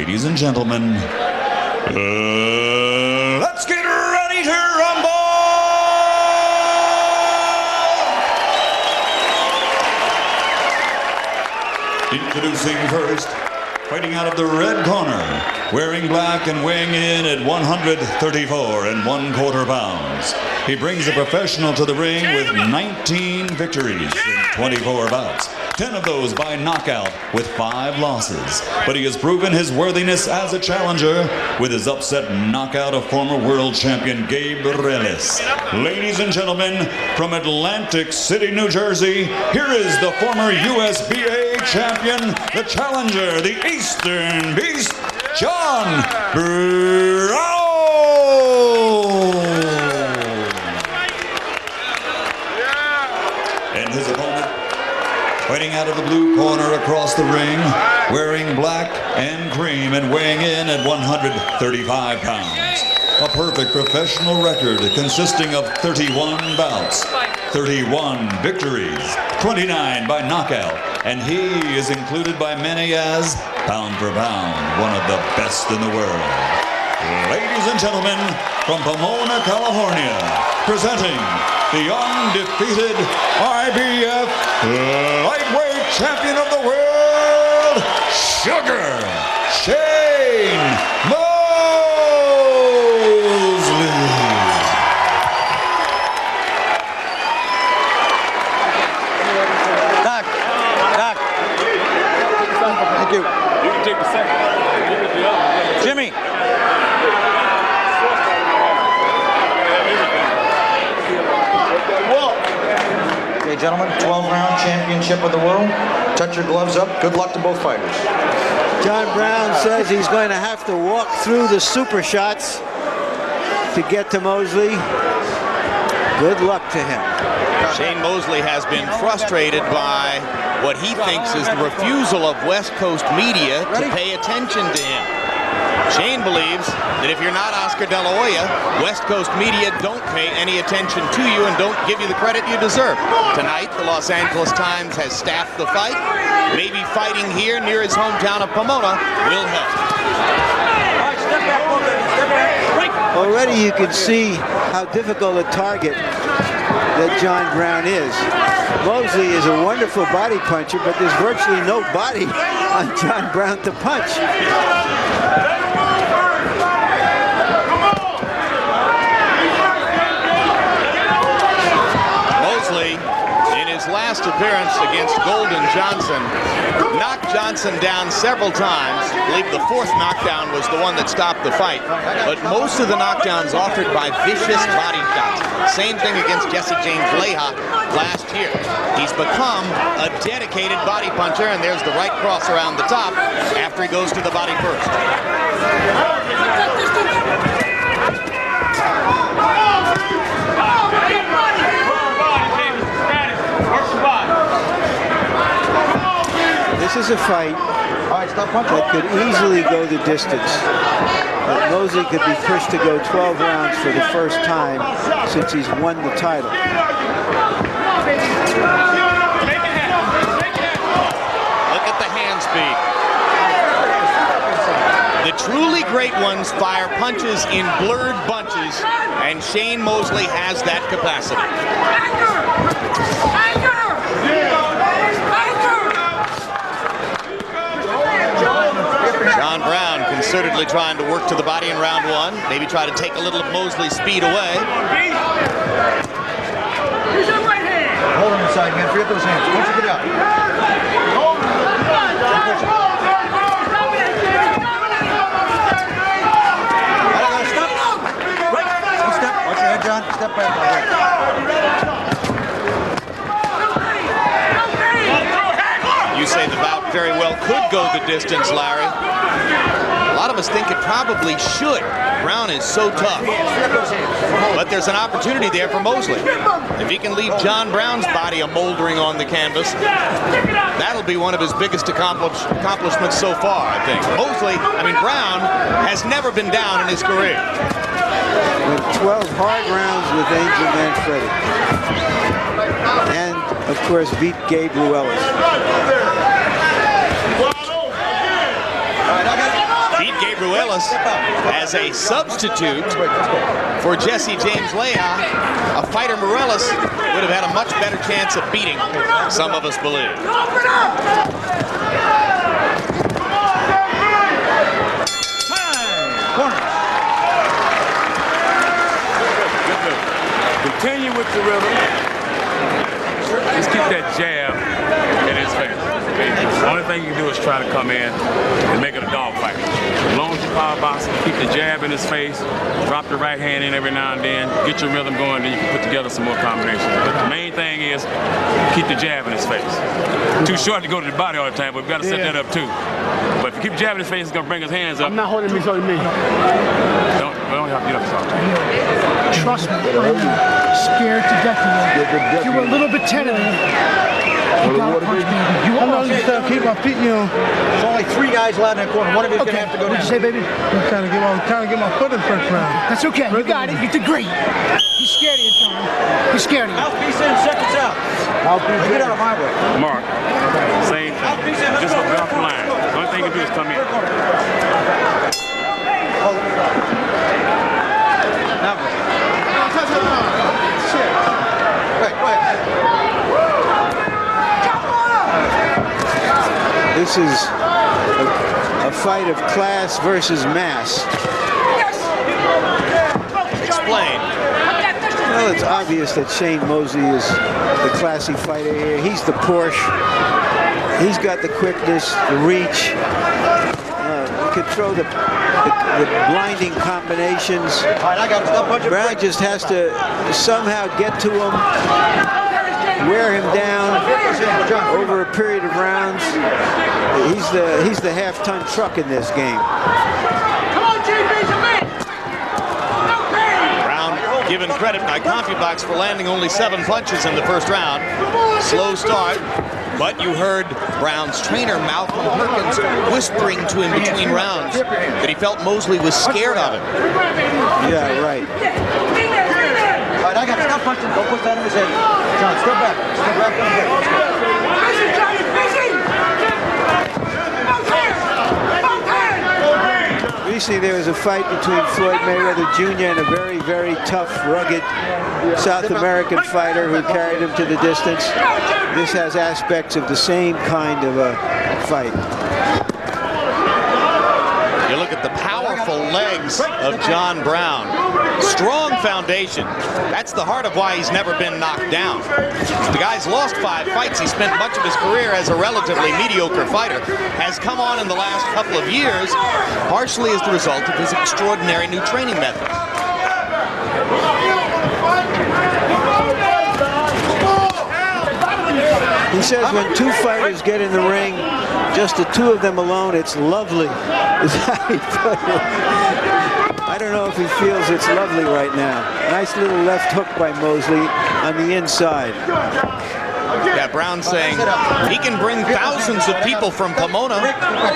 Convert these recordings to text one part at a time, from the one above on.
Ladies and gentlemen, let's get ready to rumble! Introducing first, fighting out of the red corner, wearing black and weighing in at 134 1/4 pounds. He brings a professional to the ring with 19 victories in 24 bouts. 10 of those by knockout with 5 losses. But he has proven his worthiness as a challenger with his upset knockout of former world champion Gabe Relentless. Ladies and gentlemen, from Atlantic City, New Jersey, here is the former USBA champion, the challenger, the Eastern Beast, John Brown. And his opponent, fighting out of the blue corner across the ring, wearing black and cream and weighing in at 135 pounds. A perfect professional record consisting of 31 bouts, 31 victories, 29 by knockout, and he is included by many as, pound for pound, one of the best in the world. Ladies and gentlemen, from Pomona, California, presenting the undefeated IBF lightweight champion of the world, Sugar Shane Mosley. Doc. Thank you. You can take the second. Jimmy. Okay, gentlemen, 12-round championship of the world. Touch your gloves up. Good luck to both fighters. John Brown says he's going to have to walk through the super shots to get to Mosley. Good luck to him. Shane Mosley has been frustrated by what he thinks is the refusal of West Coast media to pay attention to him. Shane believes that if you're not Oscar De La Hoya, West Coast media don't pay any attention to you and don't give you the credit you deserve. Tonight, the Los Angeles Times has staffed the fight. Maybe fighting here near his hometown of Pomona will help. Already you can see how difficult a target that John Brown is. Mosley is a wonderful body puncher, but there's virtually no body on John Brown to punch. Mosley, in his last appearance against Golden Johnson, knocked Johnson down several times. I believe the 4th knockdown was the one that stopped the fight. But most of the knockdowns offered by vicious body shots. Same thing against Jesse James Leha last year. He's become a dedicated body puncher, and there's the right cross around the top after he goes to the body first. This is a fight that could easily go the distance. But Mosley could be pushed to go 12 rounds for the first time since he's won the title. Look at the hand speed. The truly great ones fire punches in blurred bunches, and Shane Mosley has that capacity. John Brown concertedly trying to work to the body in round 1. Maybe try to take a little of Mosley's speed away. Hold on the side, man. Forget those hands. Once you get out. Step. Watch your head, John. Step back. You say the bout very well could go the distance, Larry. A lot of us think it probably should. Brown is so tough. But there's an opportunity there for Mosley. If he can leave John Brown's body a moldering on the canvas, that'll be one of his biggest accomplishments so far, I think. Brown has never been down in his career. With 12 hard rounds with Angel Manfredi. And, of course, beat Gabe Ruelas. Ruelas as a substitute for Jesse James Leah, a fighter Morales would have had a much better chance of beating, some of us believe. Continue with the rhythm. Just keep that jab in his face. Okay? The only thing you can do is try to come in and make it a dog fight. As long as you power box, keep the jab in his face, drop the right hand in every now and then, get your rhythm going, then you can put together some more combinations. But the main thing is keep the jab in his face. Too short to go to the body all the time, but we've got to set that up too. But if you keep jabbing his face, it's going to bring his hands up. I'm not holding me, it's holding me. Don't have to get up to talk. Trust me, I'm scared to death of you. You were a little bit tentative. You got to punch, baby. You I'm keep my feet, you know. There's only 3 guys allowed in that corner. One of you's going to have to go down. What'd you say, baby? I'm trying to get my foot in the first round. That's okay. You got it. You did great. He's scared of you, Tony. He's scared of you. Mouthpiece in, seconds out. Mouthpiece get out of my way. Mark, same thing. Just go off the line. The only thing you can do is come in. This is a fight of class versus mass. Explain. Well, it's obvious that Shane Mosley is the classy fighter here. He's the Porsche. He's got the quickness, the reach. He can throw the blinding combinations. Brown just has to somehow get to him, wear him down over a period of rounds. He's the half-ton truck in this game. Brown given credit by CompuBox for landing only 7 punches in the first round. Slow start, but you heard Brown's trainer Malcolm Perkins whispering to him between rounds that he felt Mosley was scared of him. Yeah, right. All right, I got to stop punching. Don't put that in his head. John, step back. Step back on the head. Recently, there was a fight between Floyd Mayweather Jr. and a very, very tough, rugged South American fighter who carried him to the distance. This has aspects of the same kind of a fight. You look at the powerful legs of John Brown. Strong foundation. That's the heart of why he's never been knocked down. The guy's lost 5 fights. He spent much of his career as a relatively mediocre fighter. Has come on in the last couple of years, partially as the result of his extraordinary new training methods. He says when 2 fighters get in the ring, just the 2 of them alone, it's lovely. Is how he put it. I don't know if he feels it's lovely right now. Nice little left hook by Mosley on the inside. Yeah, Brown saying he can bring thousands of people from Pomona,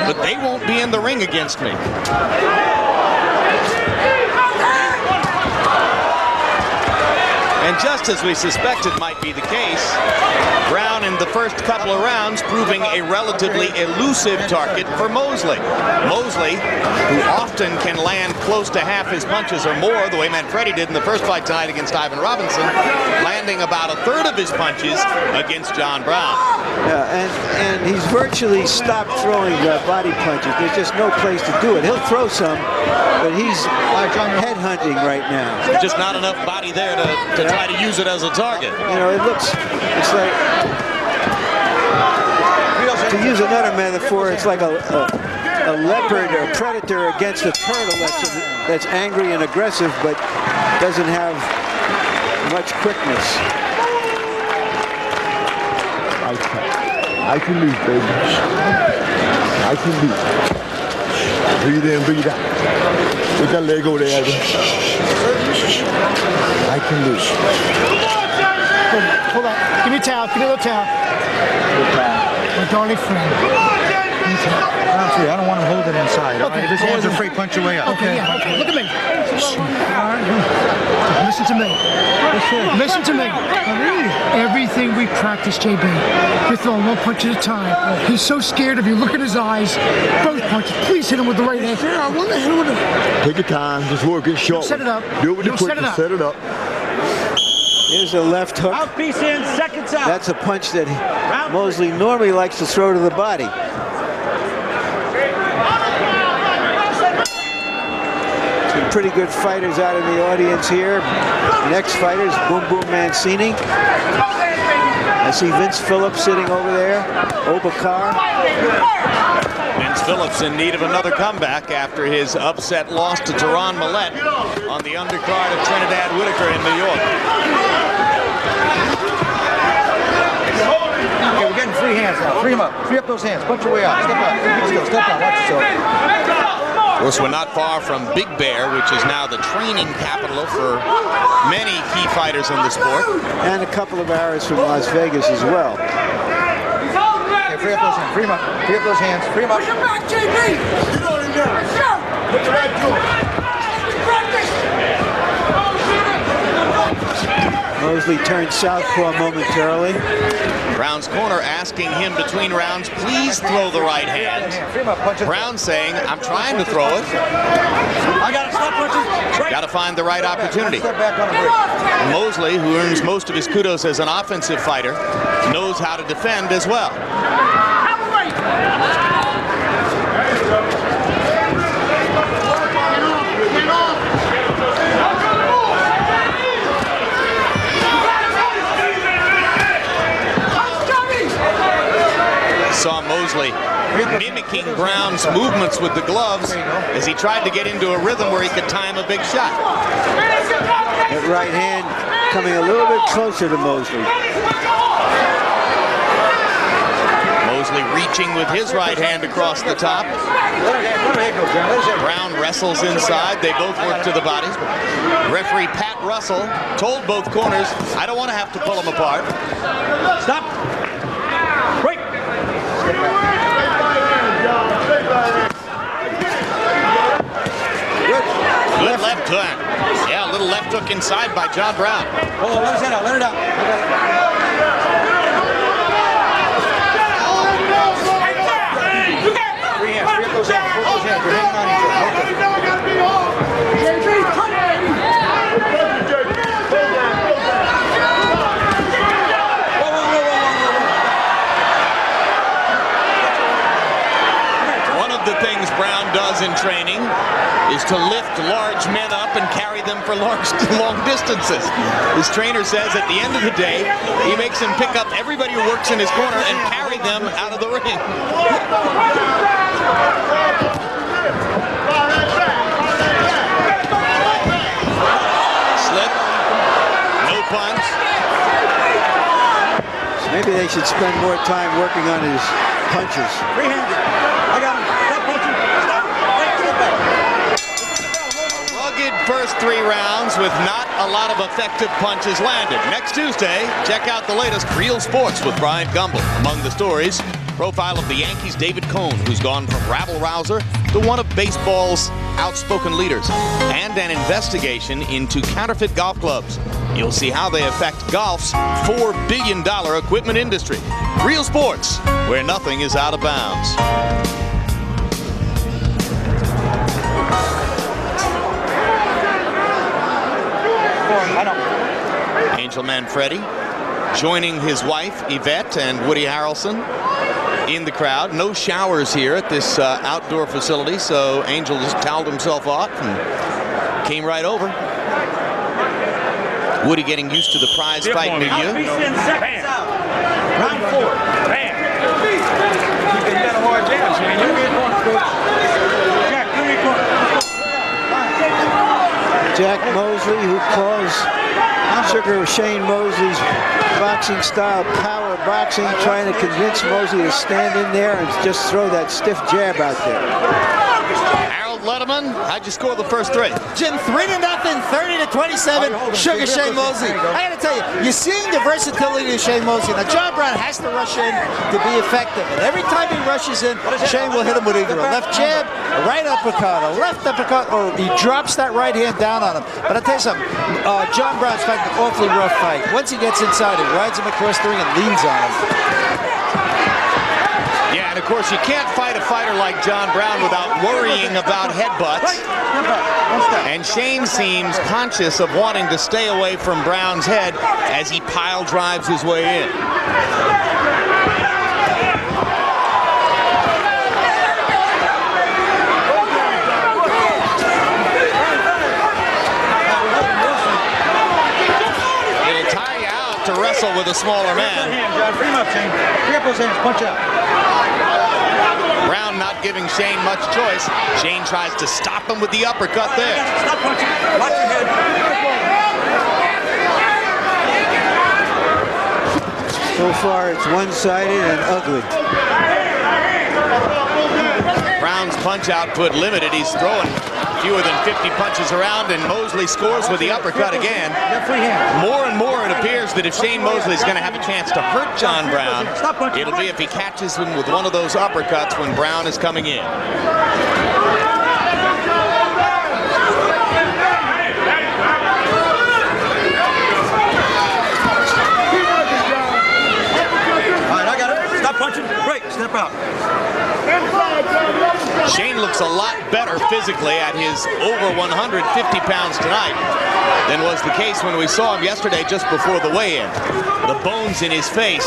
but they won't be in the ring against me. And just as we suspected might be the case, Brown in the first couple of rounds proving a relatively elusive target for Mosley. Mosley, who often can land close to half his punches or more, the way Manfredi did in the first fight tonight against Ivan Robinson, landing about a third of his punches against John Brown. Yeah, and he's virtually stopped throwing body punches. There's just no place to do it. He'll throw some, but he's headhunting right now. There's just not enough body there to try to use it as a target. You know, it's like, to use another metaphor, it's like a leopard or a predator against a turtle that's angry and aggressive, but doesn't have much quickness. I can lose, baby. I can lose. Breathe in, breathe out. Put that leg over there. I can lose. Hold on. Give me a towel. Give me a little towel. My darling friend. I don't want to hold it inside. Okay. If his hands are free, punch your way up. Okay, yeah, okay. Look at me. All right. Listen to me. Listen to me. Everything we practice, JB, we're throwing one punch at a time. He's so scared of you. Look at his eyes. Both punches. Please hit him with the right hand. I want to hit him with the... Take your time. Just work it short. Set it up. Do it with the quickness. Set it up. Here's a left hook. Outpiece in, seconds out. That's a punch that Mosley normally likes to throw to the body. Some pretty good fighters out in the audience here. Next fighter is Boom Boom Mancini. I see Vince Phillips sitting over there. Obakar. Vince Phillips in need of another comeback after his upset loss to Teron Millette on the undercard of Trinidad Whitaker in New York. Okay, we're getting free hands now. Free them up. Free up those hands. Punch your way out. Step out. Let's go. Step out. Watch yourself. Of course, we're not far from Big Bear, which is now the training capital for many key fighters in the sport. And a couple of arrows from Las Vegas as well. Okay, free up those hands. Free them up. Free up those hands. Free them up. Push him back, JB. Get on him now. Put your back to him. Mosley turned southpaw momentarily. Brown's corner asking him between rounds, please throw the right hand. Free them up. Punch it. Brown saying, I'm trying to throw it. I got it. Stop punching. Got to find the right opportunity. Step back on the break. Mosley, who earns most of his kudos as an offensive fighter, knows how to defend as well. Saw Mosley mimicking Brown's movements with the gloves as he tried to get into a rhythm where he could time a big shot. That right hand coming a little bit closer to Mosley. Mosley reaching with his right hand across the top. Brown wrestles inside. They both work to the bodies. Referee Pat Russell told both corners, I don't want to have to pull them apart. Stop. Break. Good left hook. Yeah, a little left hook inside by John Brown. Hold on, let his head out. Let it out. Free hands. Free up those hands. Put those hands. You're hanging on each The things Brown does in training is to lift large men up and carry them for long distances. His trainer says at the end of the day, he makes him pick up everybody who works in his corner and carry them out of the ring. Slip, no punch. Maybe they should spend more time working on his punches. Free-handed. I got him. Rugged first 3 rounds with not a lot of effective punches landed. Next Tuesday, check out the latest Real Sports with Bryant Gumbel. Among the stories, profile of the Yankees' David Cone, who's gone from rabble-rouser to one of baseball's outspoken leaders, and an investigation into counterfeit golf clubs. You'll see how they affect golf's $4 billion equipment industry. Real Sports, where nothing is out of bounds. Angel Manfredi joining his wife Yvette and Woody Harrelson in the crowd. No showers here at this outdoor facility, so Angel just toweled himself off and came right over. Woody getting used to the prize fight milieu. Round 4. Bam. You got a hard jab, man. You're in corner, coach. Jack, you're in corner. Jack Mosley, who calls Sugar Shane Mosley's boxing style power boxing, trying to convince Mosley to stand in there and just throw that stiff jab out there. Harold let gentlemen, how'd you score the first three? Jim, 3-0, 30-27. Sugar Shane Mosley. I got to tell you, you're seeing the versatility of Shane Mosley. Now, John Brown has to rush in to be effective. And every time he rushes in, Shane will hit him with either a left jab, a right uppercut, a left uppercut, or he drops that right hand down on him. But I'll tell you something, John Brown's fighting an awfully rough fight. Once he gets inside, he rides him across the ring and leans on him. Yeah, and of course, you can't fight a fighter like John Brown without worrying about headbutts. And Shane seems conscious of wanting to stay away from Brown's head as he pile drives his way in. It'll tire you out to wrestle with a smaller man. Free him up, Shane. Free up those hands. Punch out. Brown not giving Shane much choice. Shane tries to stop him with the uppercut there. Stop punching. Watch your head. So far, it's one-sided and ugly. Brown's punch output limited. He's throwing fewer than 50 punches around, and Mosley scores with the uppercut again. More and more it appears that if Shane Mosley is going to have a chance to hurt John Brown, it'll be if he catches him with one of those uppercuts when Brown is coming in. All right, I got it. Stop punching. Break. Step out. Shane looks a lot better physically at his over 150 pounds tonight than was the case when we saw him yesterday just before the weigh-in. The bones in his face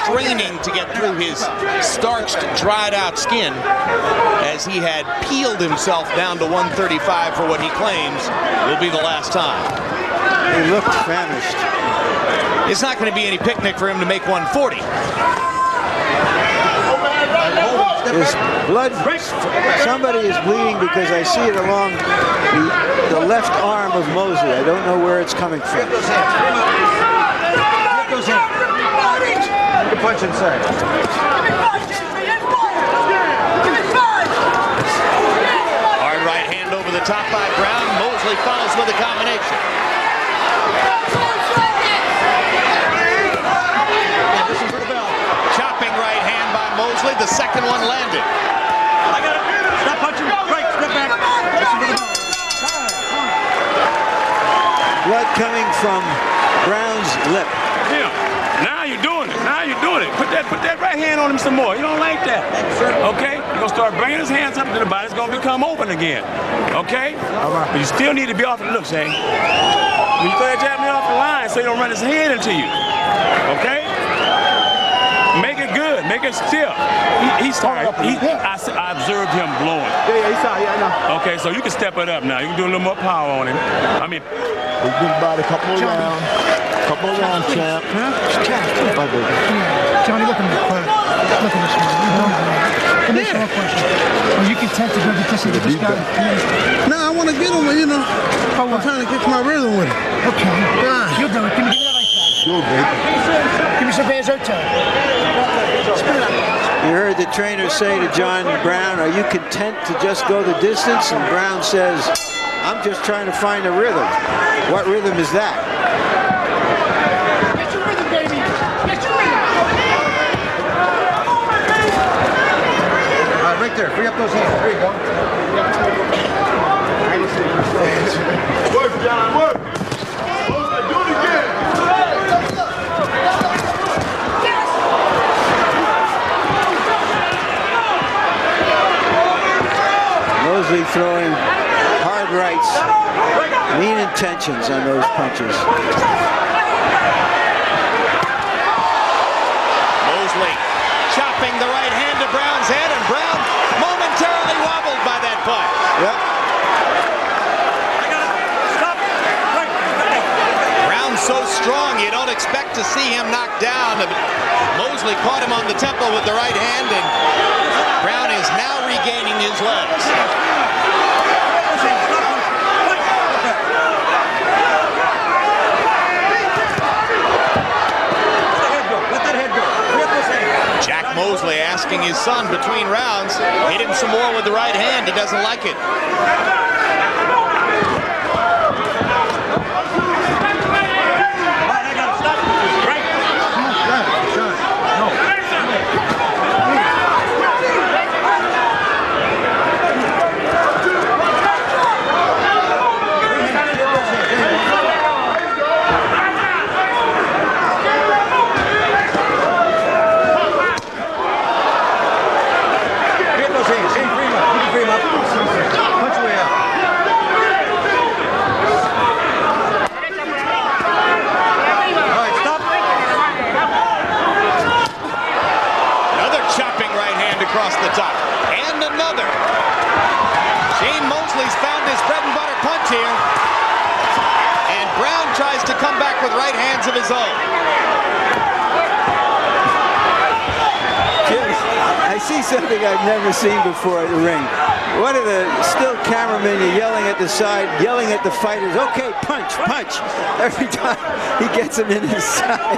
straining to get through his starched, dried out skin as he had peeled himself down to 135 for what he claims will be the last time. He looked famished. It's not going to be any picnic for him to make 140. There's blood. Somebody is bleeding because I see it along the left arm of Mosley. I don't know where it's coming from. Get those hands. You can punch inside. Hard right hand over the top by Brown. Mosley follows with a combination. Chopping right hand by Mosley. The second one landed. I got it. Stop punching. Break. Step back. Listen to the bell. Blood coming from Brown's lip. Yeah. Now you're doing it. Now you're doing it. Put that right hand on him some more. You don't like that. Okay? You're going to start bringing his hands up to the body. It's going to become open again. Okay? But you still need to be off the look, Shane. You throw that jab off the line so he don't run his head into you. Okay? Make it good. Make it stiff. He's sorry. I observed him blowing. Yeah, he's sorry. I know. Okay, so you can step it up now. You can do a little more power on him. I mean, We've been about a couple of rounds. Couple of rounds, champ. Johnny, look at me. Look at this one. Let me ask you a question. Are you content to go to this guy? No, I want to get him, you know. I'm trying to get my rhythm with him. Okay. Yeah. You'll do it. Give me that like that. Sure, baby. Give me some Banzerto. You heard the trainer say to John Brown, are you content to just go the distance? And Brown says, I'm just trying to find a rhythm. What rhythm is that? Get your rhythm, baby. Get your rhythm. All right, right there. Free up those hands. There you go. Work, John, work. Do it again. Mosley throwing hard rights, mean intentions on those punches. Mosley chopping the right hand to Brown's head, and Brown momentarily wobbled by that punch. Yep. Brown's so strong you don't expect to see him knocked down. Mosley caught him on the temple with the right hand, and Brown is now regaining his legs. Mosley asked asking his son between rounds, hit him some more with the right hand. He doesn't like it. Across the top. And another. Shane Mosley's found his bread and butter punch here. And Brown tries to come back with right hands of his own. I see something I've never seen before in the ring. One of the still cameramen are yelling at the side, yelling at the fighters, okay, punch, punch. Every time he gets him in his side.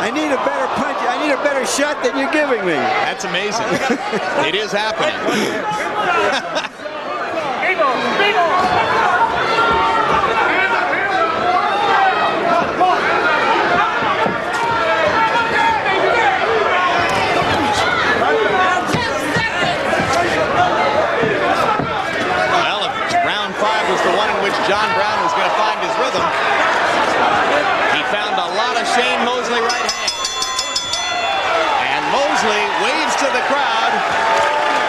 I need a better punch. I need a better shot than you're giving me. That's amazing. It is happening. John Brown was going to find his rhythm. He found a lot of Shane Mosley right hand. And Mosley waves to the crowd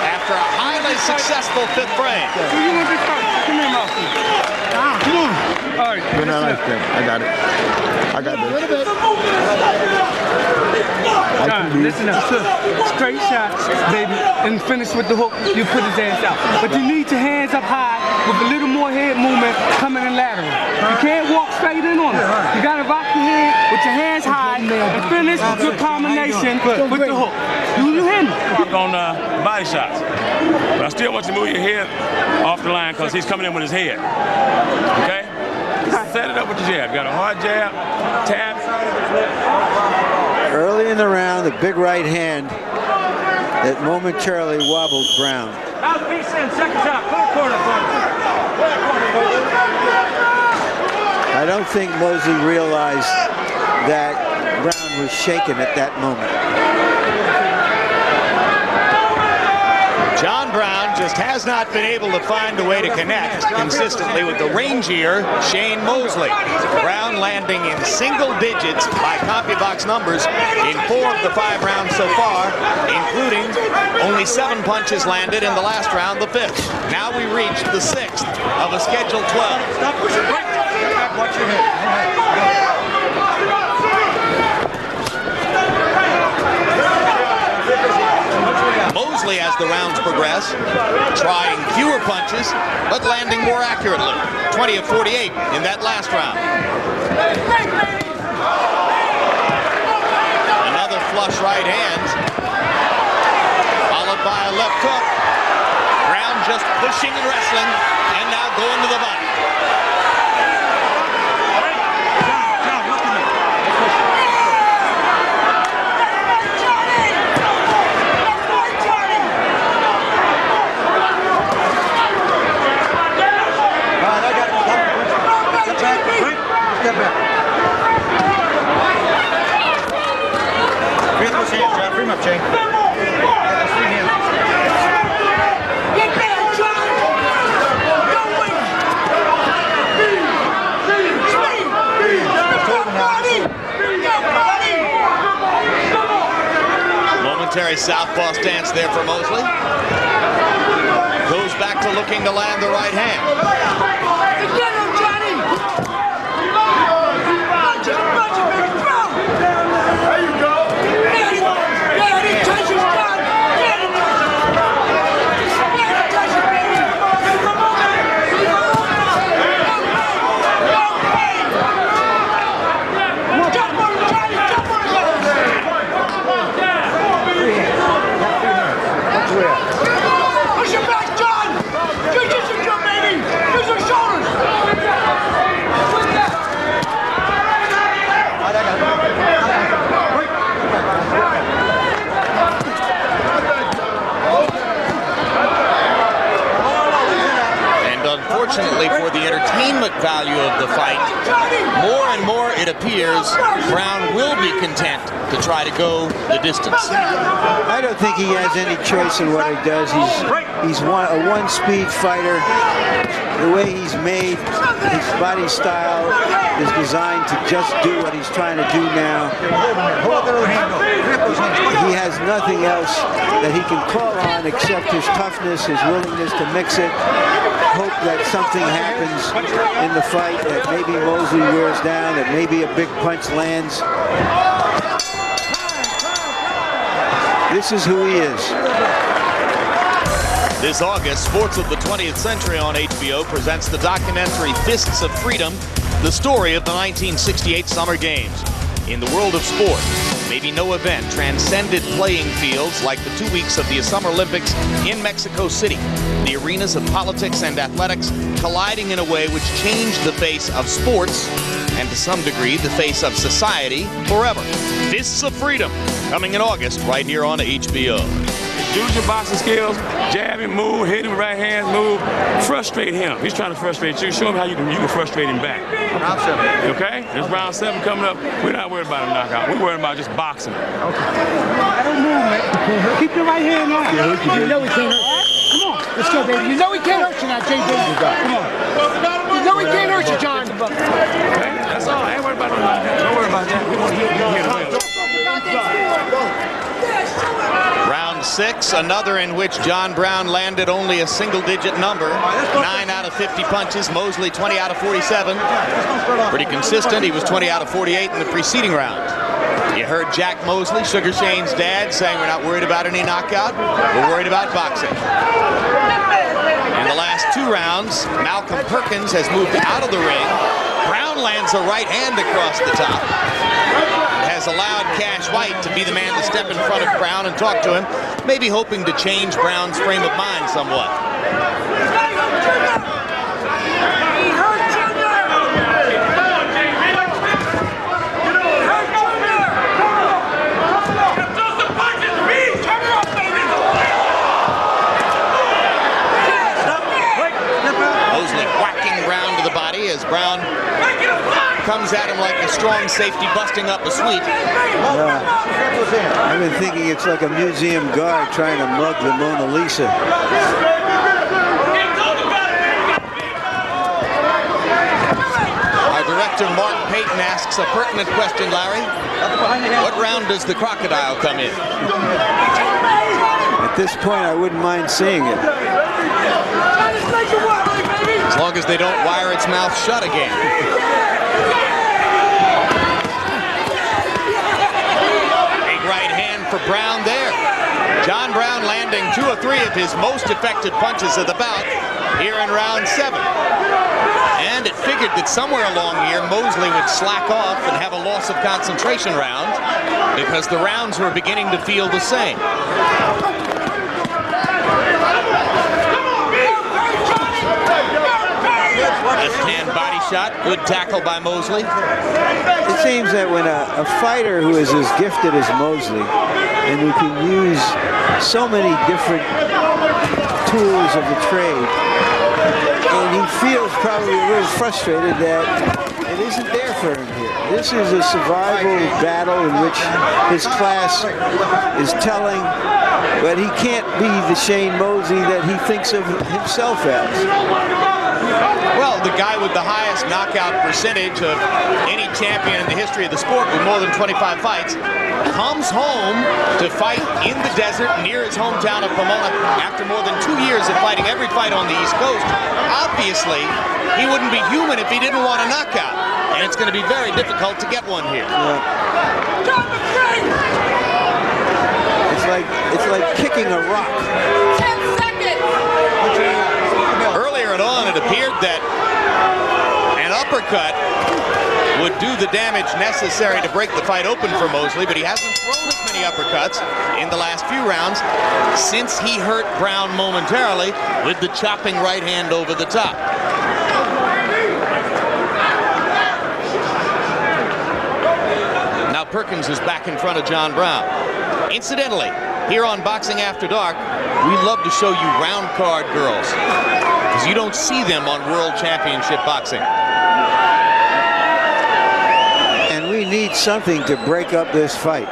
after a highly successful fifth frame. Come here, Mosley. Come on. All right. Good night, I got it. I got this. John, listen up. Straight shots, baby, and finish with the hook. You put his ass out. But you need your hands up high with a little more head movement coming in lateral. You can't walk straight in on it. You got to rock your head with your hands high and finish with your combination with the hook. Do you hear me? Work on body shots. But I still want you to move your head off the line because he's coming in with his head. Okay? Set it up with your jab. You got a hard jab, tap. Early in the round, the big right hand that momentarily wobbled Brown. Mouthpiece in, seconds out. Corner. I don't think Mosley realized that Brown was shaken at that moment. John Brown just has not been able to find a way to connect consistently with the rangier Shane Mosley. Brown landing in single digits by CompuBox numbers in 4 of the 5 rounds so far, including only 7 punches landed in the last round, the 5th. Now we reach the 6th of a scheduled 12. Stop pushing back. Watch your head. Mosley, as the rounds progress, trying fewer punches, but landing more accurately. 20 of 48 in that last round. Another flush right hand, followed by a left hook. Brown just pushing and wrestling, and now going to the body. Step back. Free those hands, John. Free them up, Shane. Those 3 hands. Get back, John! Don't wait! Momentary southpaw stance there for Mosley. Goes back to looking to land the right hand. Get him, Johnny! There you go! Get it, touch his gun! Get it! Get it, touch it, baby! Jump on him, Johnny! Jump on him! Push him back, John! Use your jump, baby! Use your shoulder! unfortunately for the entertainment value of the fight, more and more it appears Brown will be content to try to go the distance. I don't think he has any choice in what he does. He's a one-speed fighter. The way he's made, his body style is designed to just do what he's trying to do now. He has nothing else that he can call on except his toughness, his willingness to mix it. Hope that something happens in the fight, that maybe Mosley wears down, that maybe a big punch lands. This is who he is. This August, Sports of the 20th Century on HBO presents the documentary Fists of Freedom, the story of the 1968 Summer Games. In the world of sport, maybe no event transcended playing fields like the 2 weeks of the Summer Olympics in Mexico City. The arenas of politics and athletics colliding in a way which changed the face of sports and to some degree the face of society forever. Fists of Freedom, coming in August right here on HBO. Use your boxing skills, jab him, move, hit him right hand, move, frustrate him. He's trying to frustrate you. Show him how you can frustrate him back. Round 7. Okay? There's round 7 coming up. We're not worried about a knockout. We're worried about just boxing. I don't move, man. Keep your right hand on. You know he can't hurt you. Come on, let's go, baby. You know he can't hurt you now, JB. Come on. You know he can't hurt you, John. Okay? That's all. I ain't worried about no knockout. Don't worry about that. We're going to hit him. Round 6, another in which John Brown landed only a single-digit number. 9 out of 50 punches. Mosley 20 out of 47. Pretty consistent. He was 20 out of 48 in the preceding round. You heard Jack Mosley, Sugar Shane's dad, saying we're not worried about any knockout. We're worried about boxing. In the last 2 rounds, Malcolm Perkins has moved out of the ring. Brown lands a right hand across the top. Has allowed Cash White to be the man to step in front of Brown and talk to him, maybe hoping to change Brown's frame of mind somewhat. Mosley whacking Brown to the body as Brown comes at him like a strong safety busting up a sweep. I've been thinking it's like a museum guard trying to mug the Mona Lisa. Our director Mark Payton asks a pertinent question, Larry. What round does the crocodile come in? At this point, I wouldn't mind seeing it. As long as they don't wire its mouth shut again. For Brown there. John Brown landing 2 or 3 of his most effective punches of the bout here in round 7. And it figured that somewhere along here Mosley would slack off and have a loss of concentration round because the rounds were beginning to feel the same. Left hand body shot, good tackle by Mosley. It seems that when a fighter who is as gifted as Mosley and who can use so many different tools of the trade, and he feels probably a little frustrated that it isn't there for him here. This is a survival battle in which his class is telling, but he can't be the Shane Mosley that he thinks of himself as. Well, the guy with the highest knockout percentage of any champion in the history of the sport with more than 25 fights comes home to fight in the desert near his hometown of Pomona after more than 2 years of fighting every fight on the East Coast. Obviously, he wouldn't be human if he didn't want a knockout, and it's going to be very difficult to get one here. It's like kicking a rock. 10 seconds. Earlier on, it appeared that an uppercut would do the damage necessary to break the fight open for Mosley, but he hasn't thrown as many uppercuts in the last few rounds since he hurt Brown momentarily with the chopping right hand over the top. Now Perkins is back in front of John Brown. Incidentally, here on Boxing After Dark, we love to show you round card girls, because you don't see them on World Championship Boxing. And we need something to break up this fight.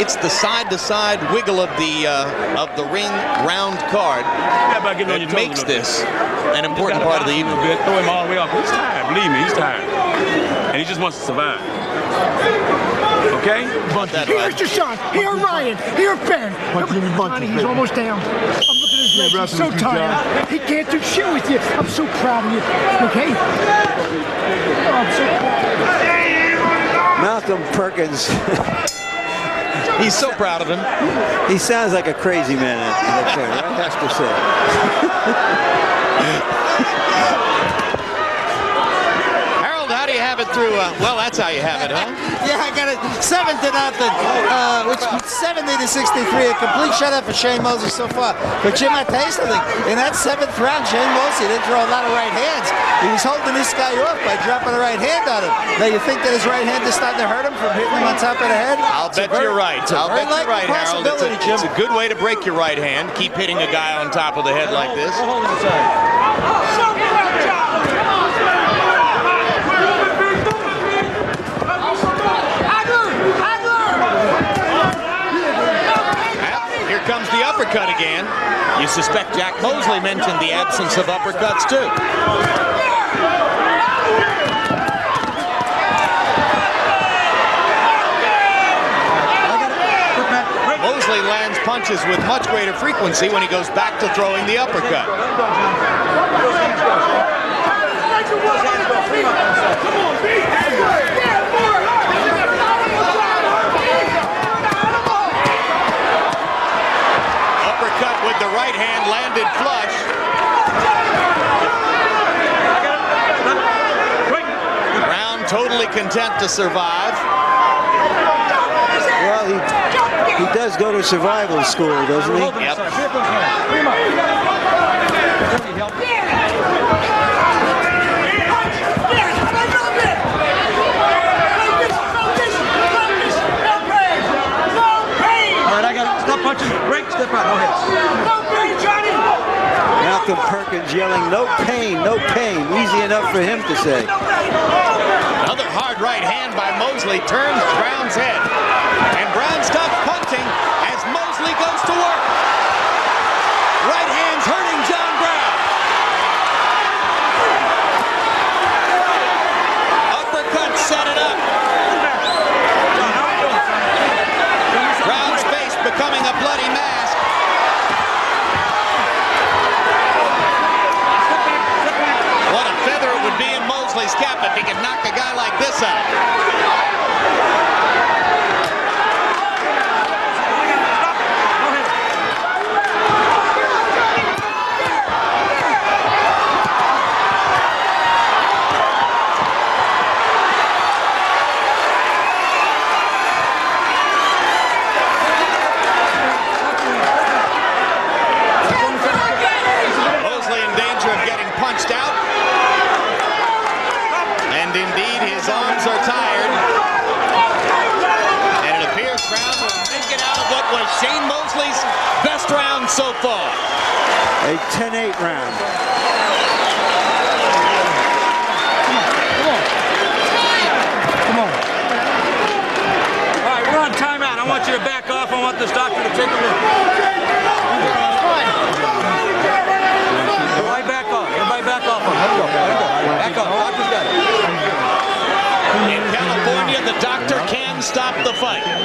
It's the side-to-side wiggle of the ring round card that makes this an important part of the evening. Throw him all the way up. He's tired. Believe me, he's tired. And he just wants to survive. Okay? Here's Deshaun. Here, Ryan. Here, Ben. Johnny, he's almost down. I'm looking at his legs. He's so tired. He can't do shit with you. I'm so proud of you. Okay? Oh, I'm so proud of you. Malcolm Perkins. He's so proud of him. He sounds like a crazy man out there, I have to say. Harold, how do you have it through? Well, that's how you have it, huh? Yeah, I got it 7-0, which is 70-63. A complete shutout for Shane Mosley so far. But Jim, I tell you something. In that 7th round, Shane Mosley didn't throw a lot of right hands. He was holding this guy off by dropping a right hand on him. Now, you think that his right hand is starting to hurt him from hitting him on top of the head? I'll bet you're right. I'll bet you're right, Harold. It's a good way to break your right hand. Keep hitting a guy on top of the head like this. Here comes the uppercut again. You suspect Jack Mosley mentioned the absence of uppercuts too. Mosley lands punches with much greater frequency when he goes back to throwing the uppercut. Uppercut with the right hand landed flush. Brown totally content to survive. Well, he does go to survival school, doesn't he? Yep. Malcolm Perkins yelling, no pain, no pain. Easy enough for him to say. Another hard right hand by Mosley turns Brown's head. And Brown stops punching as Mosley goes to work. Right hand's hurting John Brown. Uppercut set it up. Brown's face becoming a bloody mask. What a feather it would be in Mosley's cap if he could knock a guy like this out. Mosley in danger of getting punched out. And indeed, his arms are tired. And it appears Brown will make it out of what was Shane Mosley's best round so far. A 10-8 round. Come on. All right, we're on timeout. I want you to back off. I want this doctor to take a look. Everybody back off. Everybody back off. Let him go. Let him go. Back off. Doctor's got it. In California, the doctor can stop the fight. Look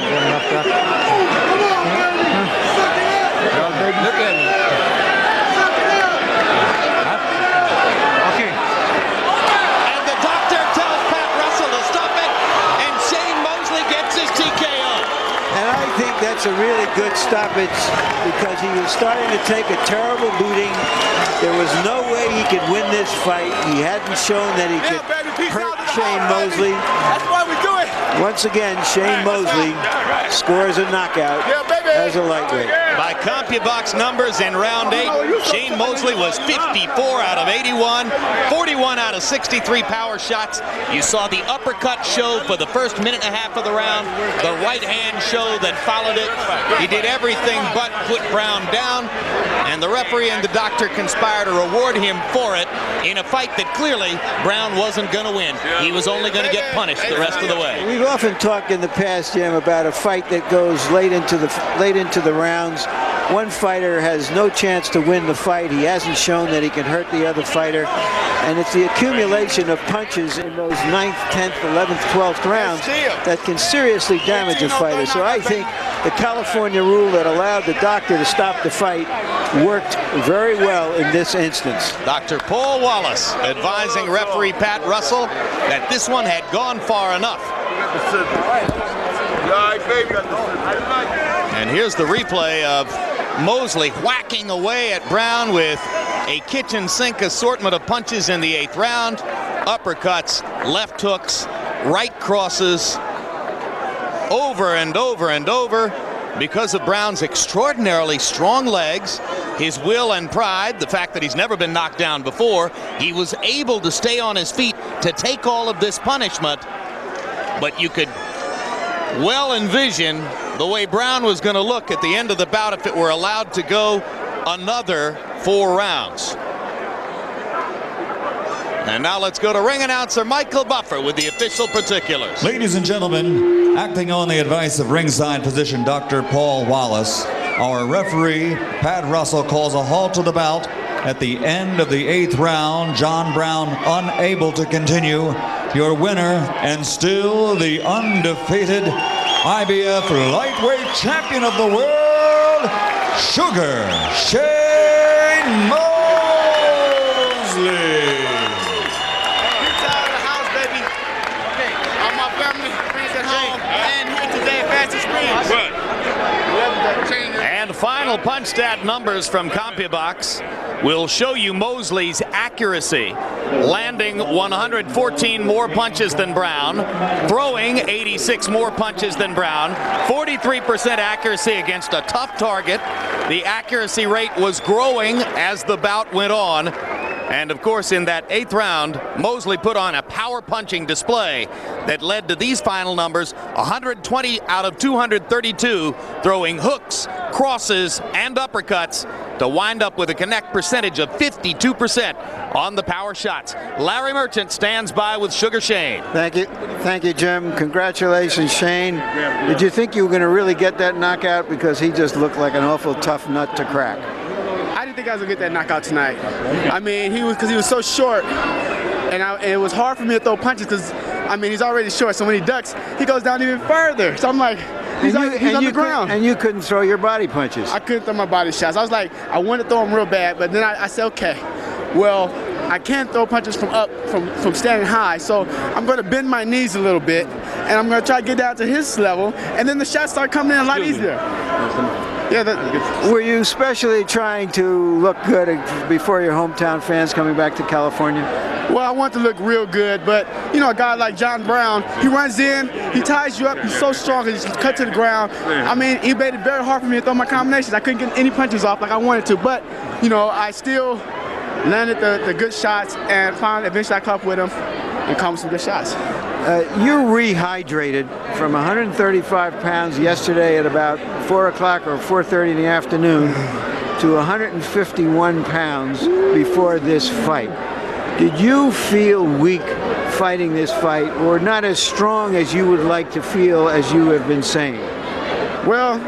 at him. Okay. And the doctor tells Pat Russell to stop it, and Shane Mosley gets his TKO. And I think that's a really good stoppage because he was starting to take a terrible beating. There was no way he could win this fight. He hadn't shown that he could hurt Shane Mosley. That's why we do it. Once again, Shane Mosley scores a knockout as a lightweight. By CompuBox numbers in round 8, Shane Mosley was 54 out of 81, 41 out of 63 power shots. You saw the uppercut show for the first minute and a half of the round, the right hand show that followed it. He did everything but put Brown down, and the referee and the doctor conspired to reward him for it in a fight that clearly Brown wasn't going to win. He was only going to get punished the rest of the way. We've often talked in the past, Jim, about a fight that goes late into the rounds. One fighter has no chance to win the fight. He hasn't shown that he can hurt the other fighter. And it's the accumulation of punches in those 9th, 10th, 11th, 12th rounds that can seriously damage a fighter. So I think the California rule that allowed the doctor to stop the fight worked very well in this instance. Dr. Paul Wallace advising referee Pat Russell that this one had gone far enough. And here's the replay of Mosley whacking away at Brown with a kitchen sink assortment of punches in the 8th round. Uppercuts, left hooks, right crosses, over and over and over. Because of Brown's extraordinarily strong legs, his will and pride, the fact that he's never been knocked down before, he was able to stay on his feet to take all of this punishment. But you could well envision the way Brown was going to look at the end of the bout if it were allowed to go another 4 rounds. And now let's go to ring announcer Michael Buffer with the official particulars. Ladies and gentlemen, acting on the advice of ringside physician Dr. Paul Wallace, our referee Pat Russell calls a halt to the bout at the end of the 8th round. John Brown unable to continue. Your winner and still the undefeated IBF lightweight champion of the world, Sugar Shane Mosley. And final punch stat numbers from CompuBox will show you Mosley's accuracy, landing 114 more punches than Brown, throwing 86 more punches than Brown, 43% accuracy against a tough target. The accuracy rate was growing as the bout went on. And of course, in that 8th round, Mosley put on a power punching display that led to these final numbers: 120 out of 232, throwing hooks, crosses, and uppercuts to wind up with a connect percentage of 52% on the power shots. Larry Merchant stands by with Sugar Shane. Thank you, Jim. Congratulations, Shane. Did you think you were going to really get that knockout? Because he just looked like an awful tough nut to crack. I didn't think I was gonna get that knockout tonight. I mean, because he was so short, and it was hard for me to throw punches because, I mean, he's already short. So when he ducks, he goes down even further. So I'm like, he's on the ground. And you couldn't throw your body punches. I couldn't throw my body shots. I was like, I wanted to throw them real bad, but then I said, okay, well, I can't throw punches from standing high, so I'm going to bend my knees a little bit, and I'm going to try to get down to his level, and then the shots start coming in a lot easier. Yeah, were you especially trying to look good before your hometown fans coming back to California? Well, I want to look real good, but you know, a guy like John Brown, he runs in, he ties you up, he's so strong, he just cut to the ground. I mean, he made it very hard for me to throw my combinations. I couldn't get any punches off like I wanted to, but you know, I still landed the good shots, and eventually I caught up with him and caught some good shots. You rehydrated from 135 pounds yesterday at about 4 o'clock or 4:30 in the afternoon to 151 pounds before this fight. Did you feel weak fighting this fight, or not as strong as you would like to feel, as you have been saying? Well,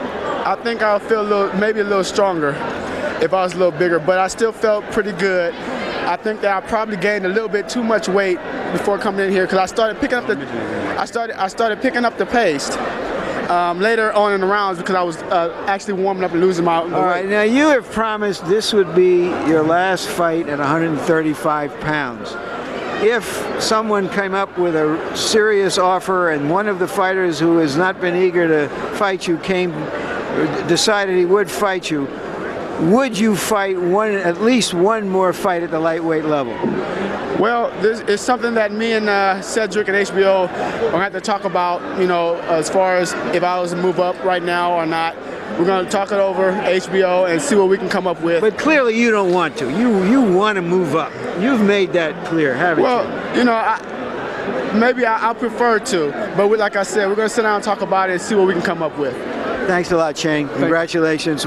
I think I'll feel maybe a little stronger if I was a little bigger, but I still felt pretty good. I think that I probably gained a little bit too much weight before coming in here because I started picking up the pace later on in the rounds because I was actually warming up and losing my weight. All right, now you have promised this would be your last fight at 135 pounds. If someone came up with a serious offer and one of the fighters who has not been eager to fight you decided he would fight you, would you fight at least one more fight at the lightweight level? Well, this is something that me and Cedric and HBO are going to have to talk about, you know, as far as if I was to move up right now or not. We're going to talk it over, HBO, and see what we can come up with. But clearly you don't want to. You want to move up. You've made that clear, haven't you? Well, you know, maybe I prefer to. But like I said, we're going to sit down and talk about it and see what we can come up with. Thanks a lot, Shane. Congratulations.